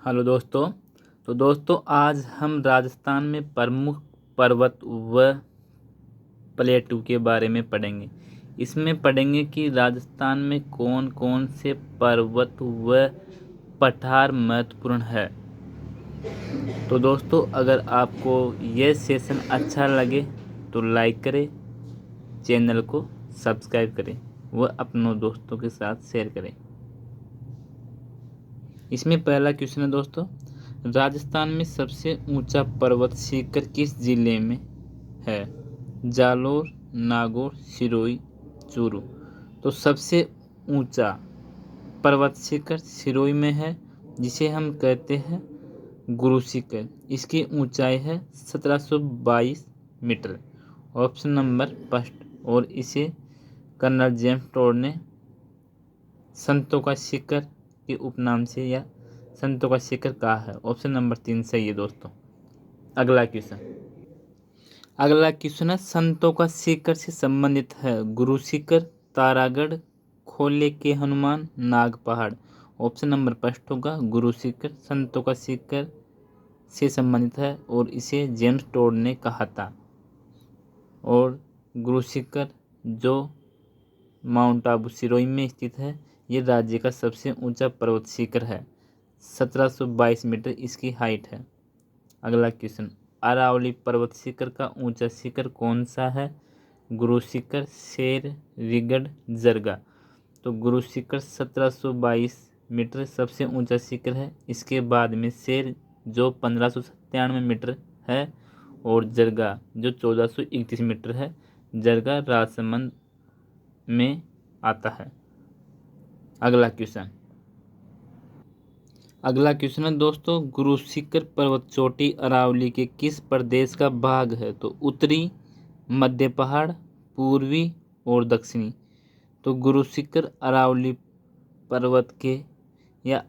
Hello दोस्तों। तो दोस्तों आज हम राजस्थान में प्रमुख पर्वत व प्लेटू के बारे में पढ़ेंगे। इसमें पढ़ेंगे कि राजस्थान में कौन कौन से पर्वत व पठार महत्वपूर्ण है। तो दोस्तों अगर आपको यह सेशन अच्छा लगे तो लाइक करें, चैनल को सब्सक्राइब करें व अपनों दोस्तों के साथ शेयर करें। इसमें पहला क्वेश्चन है दोस्तों, राजस्थान में सबसे ऊंचा पर्वत शिखर किस जिले में है? जालोर, नागौर, सिरोही, चूरू। तो सबसे ऊंचा पर्वत शिखर सिरोही में है, जिसे हम कहते हैं गुरु शिखर। इसकी ऊंचाई है 1722 मीटर। Option number first. और इसे कर्नल जेम्स टोड ने संतों का शिखर के उपनाम से या संतों का शिखर कहा है। ऑप्शन नंबर 3 सही है दोस्तों। अगला क्वेश्चन है, संतों का शिखर से संबंधित है गुरु शिखर, तारागढ़, खोले के हनुमान, नाग पहाड़। ऑप्शन नंबर फर्स्ट होगा गुरु शिखर संतों का शिखर से संबंधित है और इसे जेम्स टोड ने कहा था। और गुरु शिखर जो माउंट आबू सिरोही में स्थित है, ये राज्य का सबसे ऊंचा पर्वत शिखर है। 1722 मीटर इसकी हाइट है। अगला क्वेश्चन, अरावली पर्वत शिखर का ऊंचा शिखर कौन सा है? गुरु शिखर, शेर, रिगढ़, जरगा। तो गुरु शिखर 1722 मीटर सबसे ऊंचा शिखर है। इसके बाद में शेर जो 1597 मीटर है और जरगा जो 1431 मीटर है। जरगा राजसमंद में आता है। अगला क्वेश्चन है दोस्तों, गुरु शिखर पर्वत चोटी अरावली के किस प्रदेश का भाग है? तो उत्तरी, मध्य पहाड़, पूर्वी और दक्षिणी। तो गुरु शिखर अरावली पर्वत के या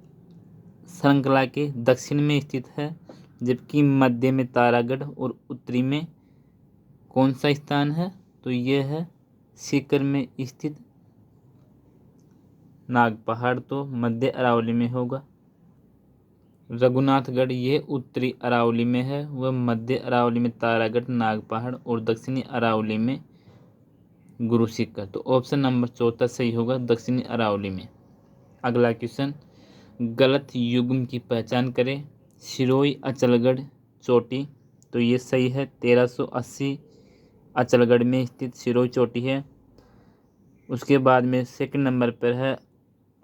श्रृंखला के दक्षिण में स्थित है, जबकि मध्य में तारागढ़ और उत्तरी में कौन सा स्थान है? तो यह है शिखर में स्थित नाग पहाड़, तो मध्य अरावली में होगा। रघुनाथगढ़ ये उत्तरी अरावली में है, वह मध्य अरावली में तारागढ़, नाग पहाड़ और दक्षिणी अरावली में गुरु शिखर। तो ऑप्शन नंबर चौथा सही होगा, दक्षिणी अरावली में। अगला क्वेश्चन, गलत युग्म की पहचान करें। सिरोही अचलगढ़ चोटी, तो ये सही है। 1380 अचलगढ़ में स्थित सिरोही चोटी है। उसके बाद में सेकंड नंबर पर है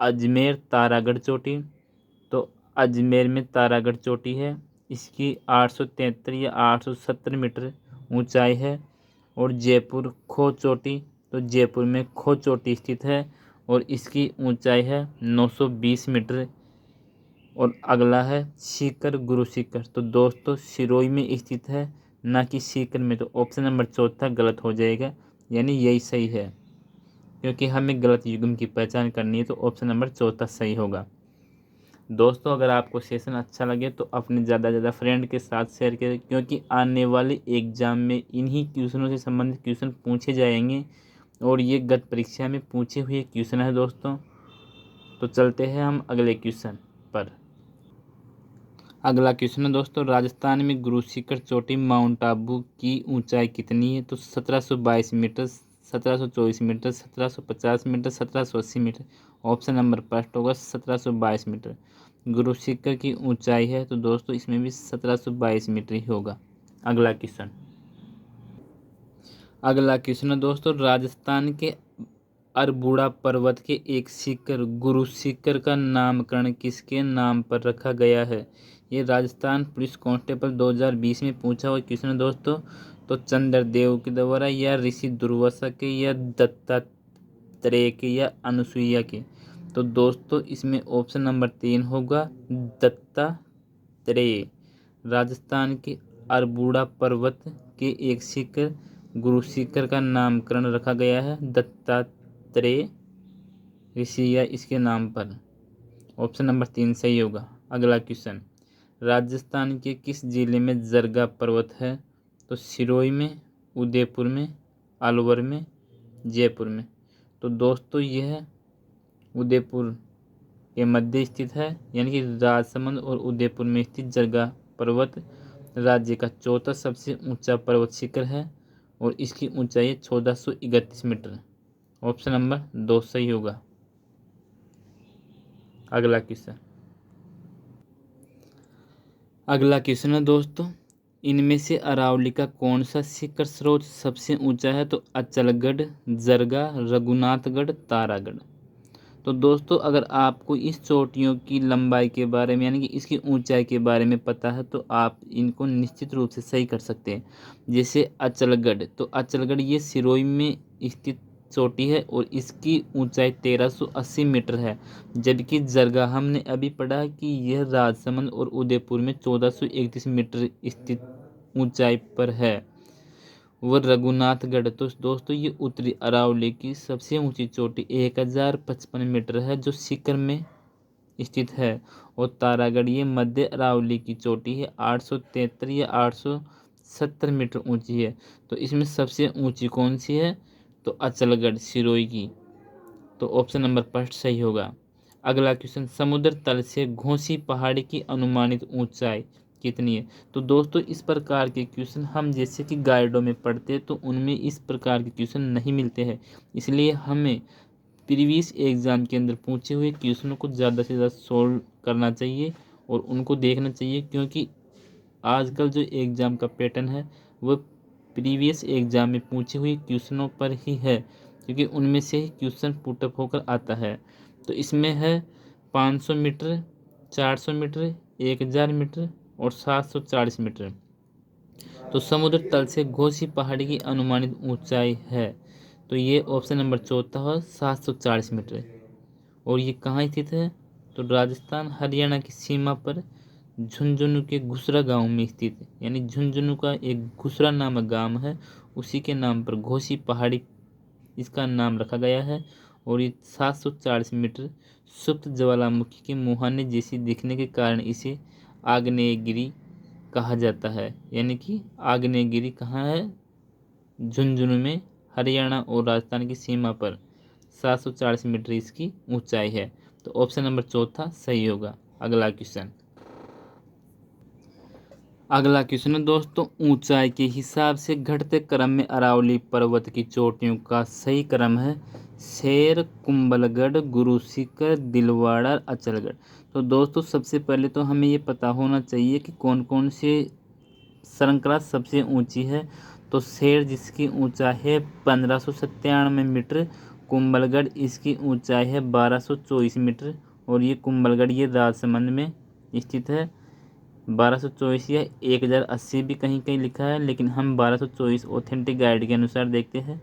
अजमेर तारागढ़ चोटी, तो अजमेर में तारागढ़ चोटी है। इसकी 873 या 870 मीटर ऊंचाई है। और जयपुर खो चोटी, तो जयपुर में खो चोटी स्थित है और इसकी ऊंचाई है 920 मीटर। और अगला है सीकर गुरु शिखर, तो दोस्तों सिरोही में स्थित है, ना कि सीकर में। तो ऑप्शन नंबर चौथा गलत हो जाएगा, यानी यही सही है, क्योंकि हमें गलत युग्म की पहचान करनी है। तो ऑप्शन नंबर चौथा सही होगा। दोस्तों अगर आपको सेशन अच्छा लगे तो अपने ज़्यादा से ज़्यादा फ्रेंड के साथ शेयर करें, क्योंकि आने वाले एग्ज़ाम में इन्हीं क्वेश्चनों से संबंधित क्वेश्चन पूछे जाएंगे और ये गत परीक्षा में पूछे हुए क्वेश्चन है दोस्तों। तो चलते हैं हम अगले क्वेश्चन पर। अगला क्वेश्चन है दोस्तों, राजस्थान में गुरु शिखर चोटी माउंट आबू की ऊंचाई कितनी है? तो 1722 metre, 1724 metre, 1750 metre, 1780 metre. Option number first होगा 1722 मीटर गुरु शिखर की ऊंचाई है। तो दोस्तों इसमें भी 1722 मीटर ही होगा। अगला क्वेश्चन है दोस्तों, राजस्थान के अरबुड़ा पर्वत के एक शिखर गुरु शिखर का नामकरण किसके नाम पर रखा गया है? ये राजस्थान पुलिस कांस्टेबल 2020 में पूछा हुआ क्वेश्चन है दोस्तों। तो चंद्रदेव के द्वारा या ऋषि दुर्वासा के या दत्तात्रेय के या अनुसुईया के। तो दोस्तों इसमें ऑप्शन नंबर 3 होगा दत्तात्रेय। राजस्थान के अरबुड़ा पर्वत के एक शिखर गुरु शिखर का नामकरण रखा गया है दत्तात्रेय ऋषि या इसके नाम पर। ऑप्शन नंबर 3 सही होगा। अगला क्वेश्चन, राजस्थान के किस जिले में जरगा पर्वत है? तो सिरोही में, उदयपुर में, अलवर में, जयपुर में। तो दोस्तों यह उदयपुर ये मध्य स्थित है, यानी कि राजसमंद और उदयपुर में स्थित जरगा पर्वत राज्य का चौथा सबसे ऊंचा पर्वत शिखर है और इसकी ऊंचाई 1431 मीटर। ऑप्शन नंबर 2 सही होगा। अगला क्वेश्चन है दोस्तों, इनमें से अरावली का कौन सा शिखर स्रोत सबसे ऊंचा है? तो अचलगढ़, जरगा, रघुनाथगढ़, तारागढ़। तो दोस्तों अगर आपको इस चोटियों की लंबाई के बारे में यानी कि इसकी ऊंचाई के बारे में पता है तो आप इनको निश्चित रूप से सही कर सकते हैं। जैसे अचलगढ़, तो अचलगढ़ ये सिरोही में स्थित चोटी है और इसकी ऊंचाई 1380 मीटर है। जबकि जरगा हमने अभी पढ़ा कि यह राजसमंद और उदयपुर में 1431 मीटर स्थित ऊंचाई पर है। वह रघुनाथगढ़, तो दोस्तों ये उत्तरी अरावली की सबसे ऊंची चोटी 1055 मीटर है जो शिखर में स्थित है। और तारागढ़ ये मध्य अरावली की चोटी है, 873 या 870 मीटर ऊंची है। तो इसमें सबसे ऊंची कौन सी है? तो अचलगढ़ सिरोही की। तो ऑप्शन नंबर फर्स्ट सही होगा। अगला क्वेश्चन, समुद्र तल से घोंसी पहाड़ी की अनुमानित ऊंचाई कितनी है? तो दोस्तों इस प्रकार के क्वेश्चन हम जैसे कि गाइडों में पढ़ते हैं तो उनमें इस प्रकार के क्वेश्चन नहीं मिलते हैं, इसलिए हमें प्रीवियस एग्जाम के अंदर पूछे हुए क्वेश्चनों को ज़्यादा से ज़्यादा सोल्व करना चाहिए और उनको देखना चाहिए, क्योंकि आजकल जो एग्ज़ाम का पैटर्न है वह प्रीवियस एग्जाम में पूछे हुए क्वेश्चनों पर ही है, क्योंकि उनमें से ही क्वेश्चन पुटअप होकर आता है। तो इसमें है 500 मीटर, 400 मीटर, 1000 मीटर और 740 मीटर। तो समुद्र तल से घोंसी पहाड़ी की अनुमानित ऊंचाई है, तो ये ऑप्शन नंबर चौथा है 740 मीटर। और ये कहाँ स्थित है? तो राजस्थान हरियाणा की सीमा पर झुंझुनू के घुसरा गांव में स्थित है, यानी झुंझुनू का एक घुसरा नामक गांव है, उसी के नाम पर घोंसी पहाड़ी इसका नाम रखा गया है। और ये 740 मीटर सुप्त ज्वालामुखी के मुहाने जैसी दिखने के कारण इसे आग्नेयगिरी कहा जाता है। यानी कि आग्नेयगिरी कहाँ है? झुंझुनू में, हरियाणा और राजस्थान की सीमा पर 740 मीटर इसकी ऊंचाई है। तो ऑप्शन नंबर चौथा सही होगा। अगला क्वेश्चन है दोस्तों, ऊंचाई के हिसाब से घटते क्रम में अरावली पर्वत की चोटियों का सही क्रम है शेर, कुंभलगढ़, गुरु शिखर, दिलवाड़ा, अचलगढ़। तो दोस्तों सबसे पहले तो हमें ये पता होना चाहिए कि कौन कौन से श्रृंखला सबसे ऊंची है। तो शेर जिसकी ऊंचाई है 1597 मीटर, कुंभलगढ़ इसकी ऊंचाई है 1224 मीटर और ये कुंभलगढ़ ये राजसमंद में स्थित है। 1224 या 1080 भी कहीं कहीं लिखा है, लेकिन हम 1224 ऑथेंटिक गाइड के अनुसार देखते हैं।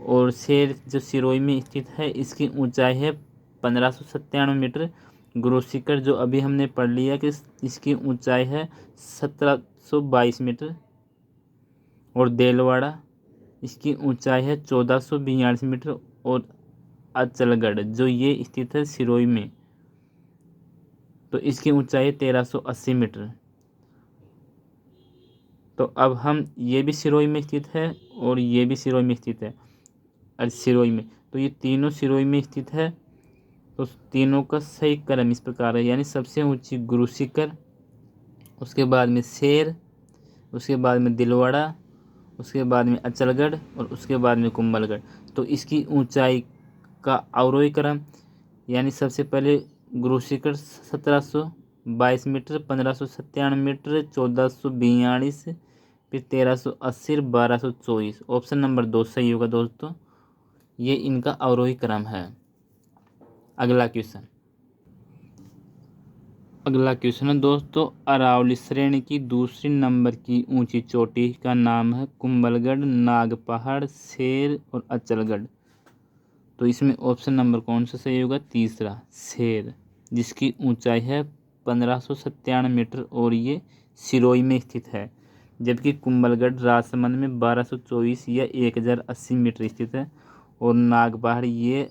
और शेर जो सिरोही में स्थित है इसकी ऊंचाई है 1597 मीटर। गुरु शिखर जो अभी हमने पढ़ लिया कि इसकी ऊंचाई है 1722 मीटर। और देलवाड़ा इसकी ऊंचाई है 1442 मीटर। और अचलगढ़ जो ये स्थित है सिरोही में, तो इसकी ऊंचाई है 1380 मीटर। तो अब हम ये भी सिरोही में स्थित है और ये भी सिरोही में स्थित है, सिरोही में, तो ये तीनों सिरोही में स्थित है। तो तीनों का सही क्रम इस प्रकार है, यानी सबसे ऊंची गुरु शिखर, उसके बाद में शेर, उसके बाद में दिलवाड़ा, उसके बाद में अचलगढ़ और उसके बाद में कुंभलगढ़। तो इसकी ऊंचाई का अवरोही क्रम, यानी सबसे पहले गुरु शिखर 1722 मीटर, 1597 मीटर, 1442, फिर 1380, 1224। ऑप्शन नंबर 2 सही होगा दोस्तों, ये इनका अवरोही क्रम है। अगला क्वेश्चन है दोस्तों, अरावली श्रेणी की दूसरी नंबर की ऊंची चोटी का नाम है कुंभलगढ़, नाग पहाड़, शेर और अचलगढ़। तो इसमें ऑप्शन नंबर कौन सा सही होगा? तीसरा, शेर, जिसकी ऊंचाई है 1597 मीटर और ये सिरोही में स्थित है। जबकि कुंभलगढ़ राजसमंद में 1224 या 1080 मीटर स्थित है। और नाग पहाड़ ये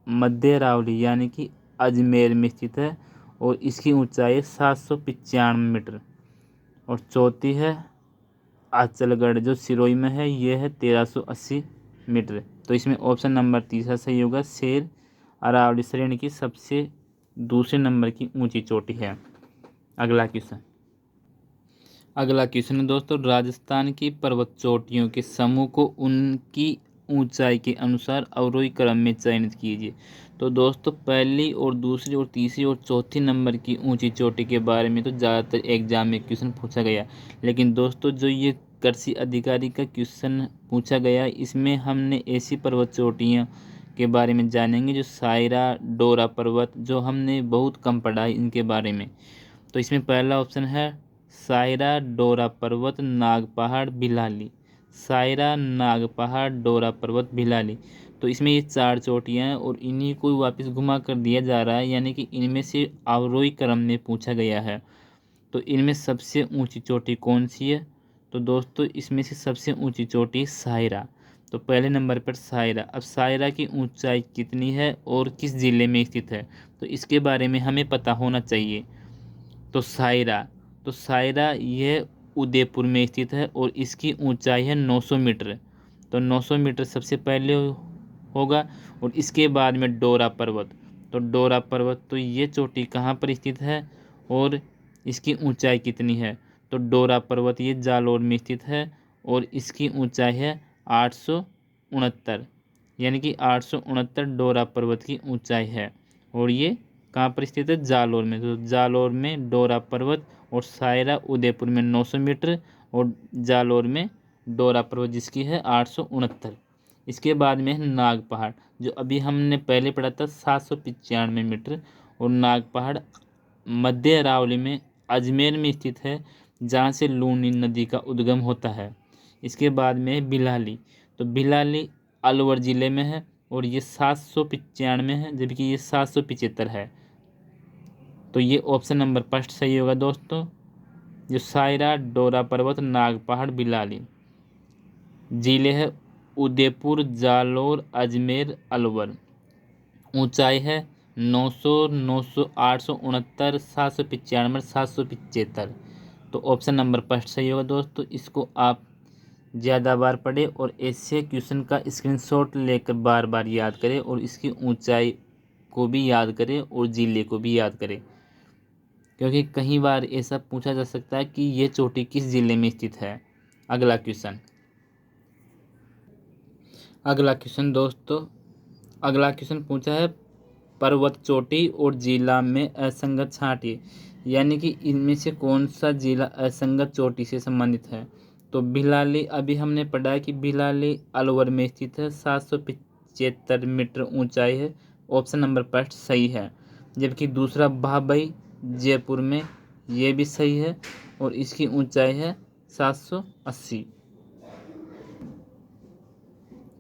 मध्य अरावली यानी कि अजमेर में स्थित है और इसकी ऊंचाई 795 मीटर। और चौथी है अचलगढ़ जो सिरोही में है, ये है 1380 मीटर। तो इसमें ऑप्शन नंबर तीसरा सही होगा, शेर अरावली श्रेणी की सबसे दूसरे नंबर की ऊंची चोटी है। अगला क्वेश्चन है दोस्तों, राजस्थान की पर्वत चोटियों के समूह को उनकी ऊंचाई के अनुसार अवरोही क्रम में चयनित कीजिए। तो दोस्तों पहली और दूसरी और तीसरी और चौथी नंबर की ऊंची चोटी के बारे में तो ज़्यादातर एग्जाम में क्वेश्चन पूछा गया, लेकिन दोस्तों जो ये कृषि अधिकारी का क्वेश्चन पूछा गया इसमें हमने ऐसी पर्वत चोटियाँ के बारे में जानेंगे जो सायरा डोरा पर्वत, जो हमने बहुत कम पढ़ा है इनके बारे में। तो इसमें पहला ऑप्शन है सायरा डोरा पर्वत नाग पहाड़ भिलाली। सायरा नाग पहाड़ डोरा पर्वत भिलाली। तो इसमें ये 4 चोटियाँ हैं और इन्हीं को वापस घुमा कर दिया जा रहा है, यानी कि इनमें से अवरोही क्रम में पूछा गया है। तो इनमें सबसे ऊंची चोटी कौन सी है? तो दोस्तों इसमें से सबसे ऊंची चोटी सायरा। तो पहले नंबर पर सायरा। अब सायरा की ऊंचाई कितनी है और किस ज़िले में स्थित है, तो इसके बारे में हमें पता होना चाहिए। तो सायरा यह उदयपुर में स्थित है और इसकी ऊंचाई है 900 मीटर। तो 900 मीटर सबसे पहले होगा और इसके बाद में डोरा पर्वत। तो डोरा पर्वत तो ये चोटी कहाँ पर स्थित है और इसकी ऊंचाई कितनी है? तो डोरा पर्वत ये जालौर में स्थित है और इसकी ऊंचाई है 869, यानी कि 869 डोरा पर्वत की ऊंचाई है। और ये कहाँ पर स्थित है? जालौर में। तो जालौर में डोरा पर्वत और सायरा उदयपुर में 900 मीटर और जालौर में डोरा पर्वत जिसकी है 869। इसके बाद में है नाग पहाड़, जो अभी हमने पहले पढ़ा था 795 मीटर। और नाग पहाड़ मध्य अरावली में अजमेर में स्थित है, जहाँ से लूनी नदी का उद्गम होता है। इसके बाद में है भिलाली। तो भिलाली अलवर ज़िले में है और ये 795 है, जबकि ये 775 है। तो ये ऑप्शन नंबर फर्स्ट सही होगा दोस्तों। जो सायरा डोरा पर्वत नाग पहाड़ भिलाली ज़िले है उदयपुर जालौर अजमेर अलवर। ऊंचाई है 900, 869, 795, 775। तो ऑप्शन नंबर फर्स्ट सही होगा दोस्तों। इसको आप ज़्यादा बार पढ़ें और ऐसे क्वेश्चन का स्क्रीनशॉट लेकर बार बार याद करें और इसकी ऊंचाई को भी याद करें और ज़िले को भी याद करें, क्योंकि कई बार ऐसा पूछा जा सकता है कि ये चोटी किस ज़िले में स्थित है। अगला क्वेश्चन दोस्तों, अगला क्वेश्चन पूछा है पर्वत चोटी और जिला में असंगत छांटिए, यानी कि इनमें से कौन सा जिला असंगत चोटी से संबंधित है। तो भिलाली अभी हमने पढ़ा है कि भिलाली अलवर में स्थित है, 775 मीटर ऊंचाई है। ऑप्शन नंबर फर्स्ट सही है। जबकि दूसरा भाभई जयपुर में, ये भी सही है और इसकी ऊंचाई है 780।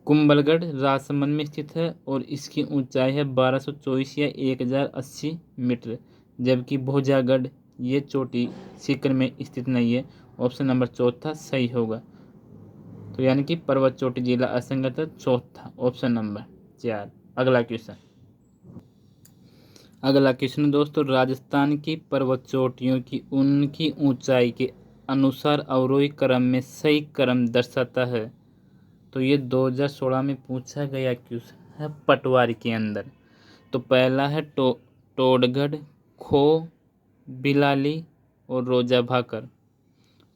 कुंभलगढ़ राजसमंद में स्थित है और इसकी ऊंचाई है 1224 या 1080 मीटर। जबकि भोजागढ़ ये चोटी सीकर में स्थित नहीं है। ऑप्शन नंबर चौथा सही होगा। तो यानी कि पर्वत चोटी जिला असंगत है, चौथा ऑप्शन नंबर 4। अगला क्वेश्चन दोस्तों, राजस्थान की पर्वत चोटियों की उनकी ऊंचाई के अनुसार अवरोही क्रम में सही क्रम दर्शाता है। तो ये 2016 में पूछा गया क्वेश्चन है पटवारी के अंदर। तो पहला है टोडगढ़, खो, भिलाली और रोजा भाकर।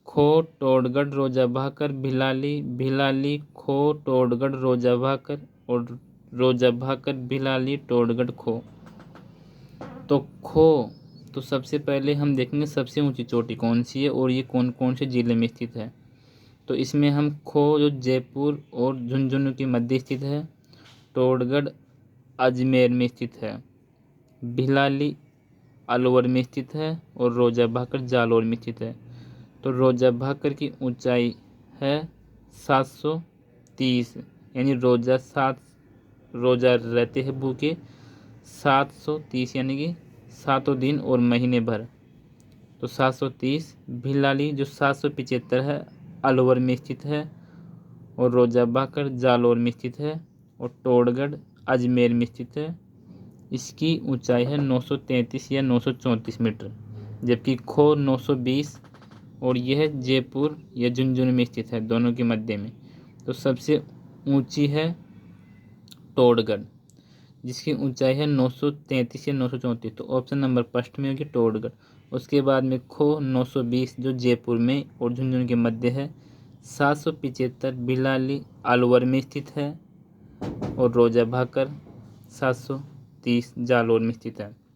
खो, टोडगढ़, रोजा भाकर, भिलाली, भिलाली, खो, टोडगढ़, रोजा भाकर और रोजा भाकर, भिलाली, टोडगढ़, खो। तो खो, तो सबसे पहले हम देखेंगे सबसे ऊंची चोटी कौन सी है और ये कौन कौन से ज़िले में स्थित है। तो इसमें हम खो जो जयपुर और झुंझुनू के मध्य स्थित है, टोडगढ़ अजमेर में स्थित है, भिलाली अलवर में स्थित है और रोजा भाकर जालौर में स्थित है। तो रोजा भाकर की ऊंचाई है 730, यानी रोजा रहते हैं भूखे 730, यानी कि 7 दिन और महीने भर। तो 730। भिलाली जो 775 है अलवर में स्थित है और रोजा भाकर जालौर में स्थित है और टोडगढ़ अजमेर में स्थित है। इसकी ऊंचाई है 933 या 934 मीटर। जबकि खो 920 और यह जयपुर या झुंझुनू में स्थित है, दोनों के मध्य में। तो सबसे ऊंची है टोडगढ़। जिसकी ऊंचाई है 933 या 934, तो ऑप्शन नंबर फर्स्ट में होगी टोडगढ़। उसके बाद में खो 920 जो जयपुर में और झुंझुनू के मध्य है। 775 बिलाली अलवर में स्थित है। और रोजा भाकर 730 जालौर में स्थित है।